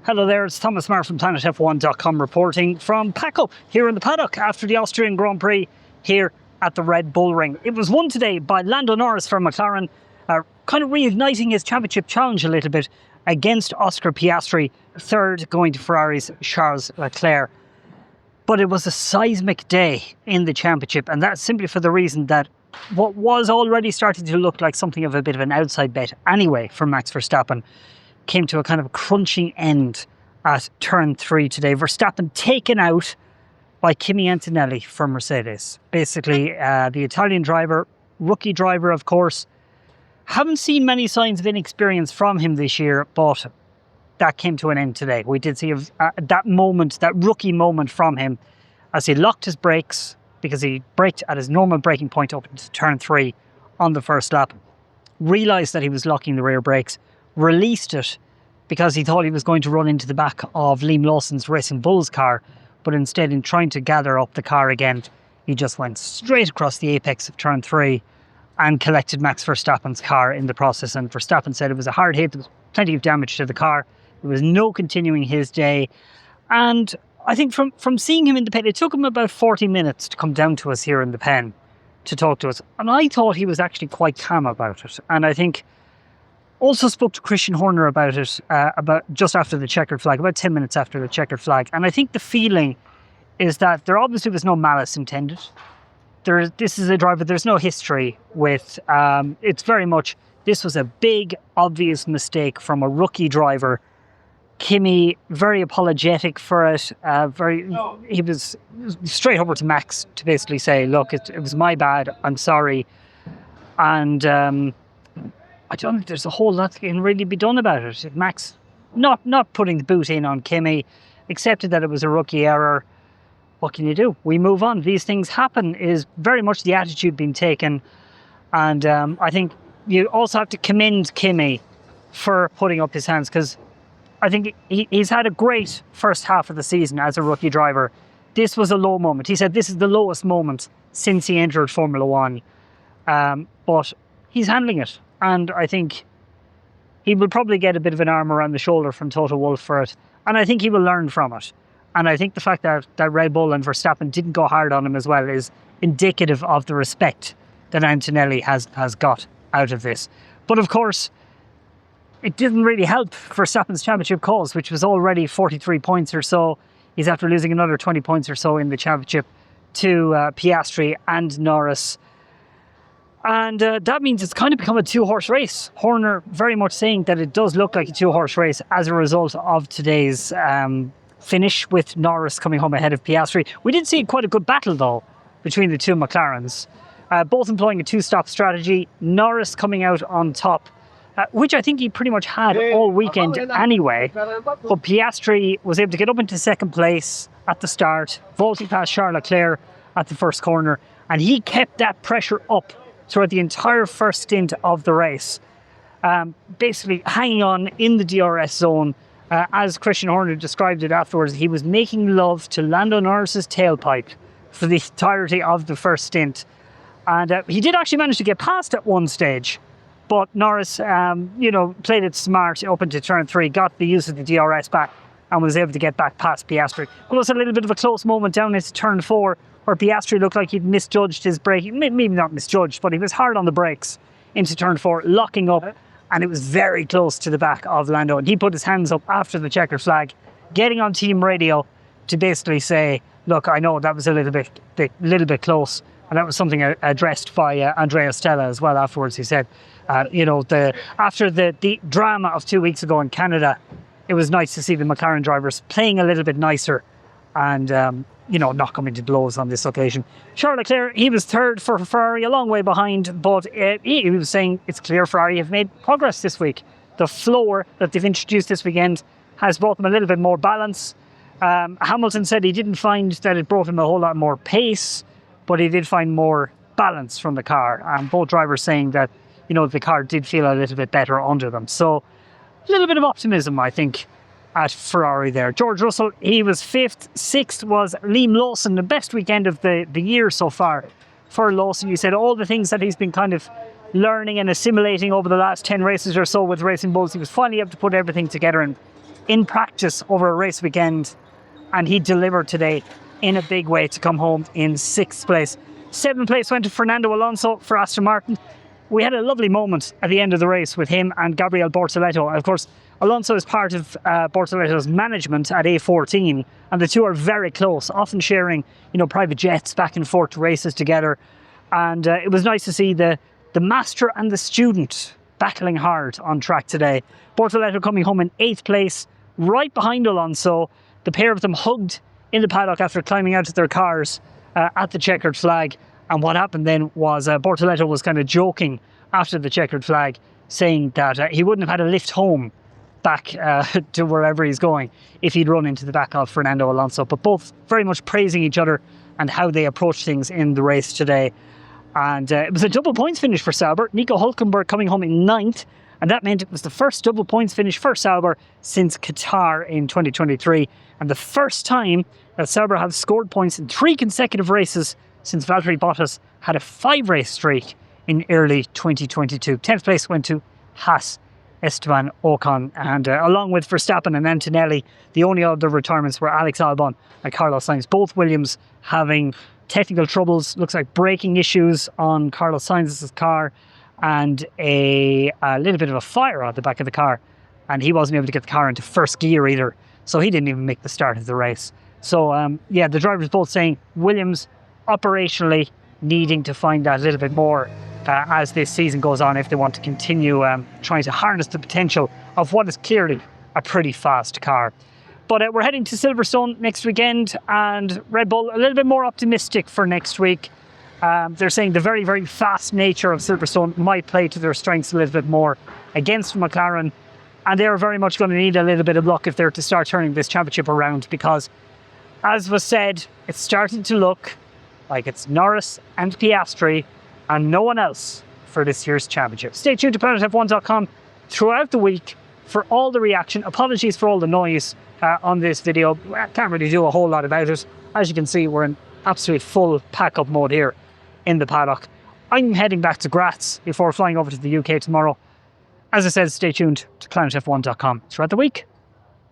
Hello there, it's Thomas Marr from PlanetF1.com reporting from Paco here in the paddock after the Austrian Grand Prix here at the Red Bull Ring. It was won today by Lando Norris from McLaren, kind of reigniting his championship challenge a little bit against Oscar Piastri, third going to Ferrari's Charles Leclerc. But it was a seismic day in the championship, and that's simply for the reason that what was already starting to look like something of a bit of an outside bet anyway for Max Verstappen came to a kind of crunching end at turn 3 today. Verstappen taken out by Kimi Antonelli from Mercedes. Basically, the Italian driver, rookie driver, of course. Haven't seen many signs of inexperience from him this year, but that came to an end today. We did see that moment, that rookie moment from him as he locked his brakes because he braked at his normal braking point up into turn 3 on the first lap. Realised that he was locking the rear brakes, released it because he thought he was going to run into the back of Lawson's Racing Bull's car, but instead, in trying to gather up the car again, he just went straight across the apex of turn 3 and collected Max Verstappen's car in the process. And Verstappen said it was a hard hit, there was plenty of damage to the car, there was no continuing his day. And I think from seeing him in the pen, it took him about 40 minutes to come down to us here in the pen to talk to us, and I thought he was actually quite calm about it. And I think also spoke to Christian Horner about it, about just after the checkered flag, about 10 minutes after the checkered flag. And I think the feeling is that there obviously was no malice intended. This is a driver, there's no history with, it's very much, this was a big, obvious mistake from a rookie driver. Kimi, very apologetic for it, he was straight over to Max to basically say, look, it was my bad, I'm sorry. And I don't think there's a whole lot that can really be done about it. If Max, not putting the boot in on Kimi, accepted that it was a rookie error, what can you do? We move on. These things happen is very much the attitude being taken. And I think you also have to commend Kimi for putting up his hands, because I think he's had a great first half of the season as a rookie driver. This was a low moment. He said this is the lowest moment since he entered Formula One. But he's handling it. And I think he will probably get a bit of an arm around the shoulder from Toto Wolff for it. And I think he will learn from it. And I think the fact that Red Bull and Verstappen didn't go hard on him as well is indicative of the respect that Antonelli has got out of this. But of course, it didn't really help Verstappen's championship cause, which was already 43 points or so. He's after losing another 20 points or so in the championship to Piastri and Norris. And that means it's kind of become a two-horse race. Horner very much saying that it does look like a two-horse race as a result of today's finish, with Norris coming home ahead of Piastri. We did see quite a good battle, though, between the two McLarens, both employing a two-stop strategy. Norris coming out on top, which I think he pretty much had all weekend anyway. But Piastri was able to get up into second place at the start, vaulting past Charles Leclerc at the first corner, and he kept that pressure up throughout the entire first stint of the race, basically hanging on in the DRS zone. As Christian Horner described it afterwards, he was making love to Lando Norris's tailpipe for the entirety of the first stint. And he did actually manage to get past at one stage, but Norris, played it smart up into turn 3, got the use of the DRS back, and was able to get back past Piastri. It was a little bit of a close moment down into turn 4, where Piastri looked like he'd misjudged his braking. Maybe not misjudged, but he was hard on the brakes into turn 4, locking up, and it was very close to the back of Lando. And he put his hands up after the checkered flag, getting on team radio to basically say, look, I know that was a little bit close. And that was something addressed by Andrea Stella as well afterwards. He said, after the drama of 2 weeks ago in Canada, it was nice to see the McLaren drivers playing a little bit nicer and not coming to blows on this occasion. Charles Leclerc, he was third for Ferrari, a long way behind, but he was saying it's clear Ferrari have made progress this week. The floor that they've introduced this weekend has brought them a little bit more balance. Hamilton said he didn't find that it brought him a whole lot more pace, but he did find more balance from the car. And both drivers saying that, the car did feel a little bit better under them. So a little bit of optimism, I think, at Ferrari there. George Russell, he was 5th. 6th was Lawson, the best weekend of the year so far for Lawson. You said all the things that he's been kind of learning and assimilating over the last 10 races or so with Racing Bulls, he was finally able to put everything together and in practice over a race weekend, and he delivered today in a big way to come home in 6th place. 7th place went to Fernando Alonso for Aston Martin. We had a lovely moment at the end of the race with him and Gabriel Bortoleto. Of course, Alonso is part of Bortoleto's management at A14, and the two are very close, often sharing, private jets back and forth to races together. And it was nice to see the master and the student battling hard on track today. Bortoleto coming home in 8th place, right behind Alonso. The pair of them hugged in the paddock after climbing out of their cars at the checkered flag. And what happened then was Bortoleto was kind of joking after the checkered flag, saying that he wouldn't have had a lift home back to wherever he's going if he'd run into the back of Fernando Alonso. But both very much praising each other and how they approached things in the race today. And it was a double points finish for Sauber. Nico Hulkenberg coming home in 9th. And that meant it was the first double points finish for Sauber since Qatar in 2023. And the first time that Sauber have scored points in 3 consecutive races since Valtteri Bottas had a 5-race streak in early 2022. 10th place went to Haas, Esteban Ocon, and along with Verstappen and Antonelli, the only other retirements were Alex Albon and Carlos Sainz. Both Williams having technical troubles, looks like braking issues on Carlos Sainz's car, and a little bit of a fire on the back of the car, and he wasn't able to get the car into first gear either, so he didn't even make the start of the race. So the drivers both saying Williams operationally needing to find out a little bit more as this season goes on if they want to continue trying to harness the potential of what is clearly a pretty fast car. But we're heading to Silverstone next weekend, and Red Bull a little bit more optimistic for next week. They're saying the very, very fast nature of Silverstone might play to their strengths a little bit more against McLaren, and they're very much going to need a little bit of luck if they're to start turning this championship around, because, as was said, it's starting to look like it's Norris and Piastri and no one else for this year's championship. Stay tuned to planetf1.com throughout the week for all the reaction. Apologies for all the noise on this video. I can't really do a whole lot about it. As you can see, we're in absolute full pack-up mode here in the paddock. I'm heading back to Graz before flying over to the UK tomorrow. As I said, stay tuned to planetf1.com throughout the week.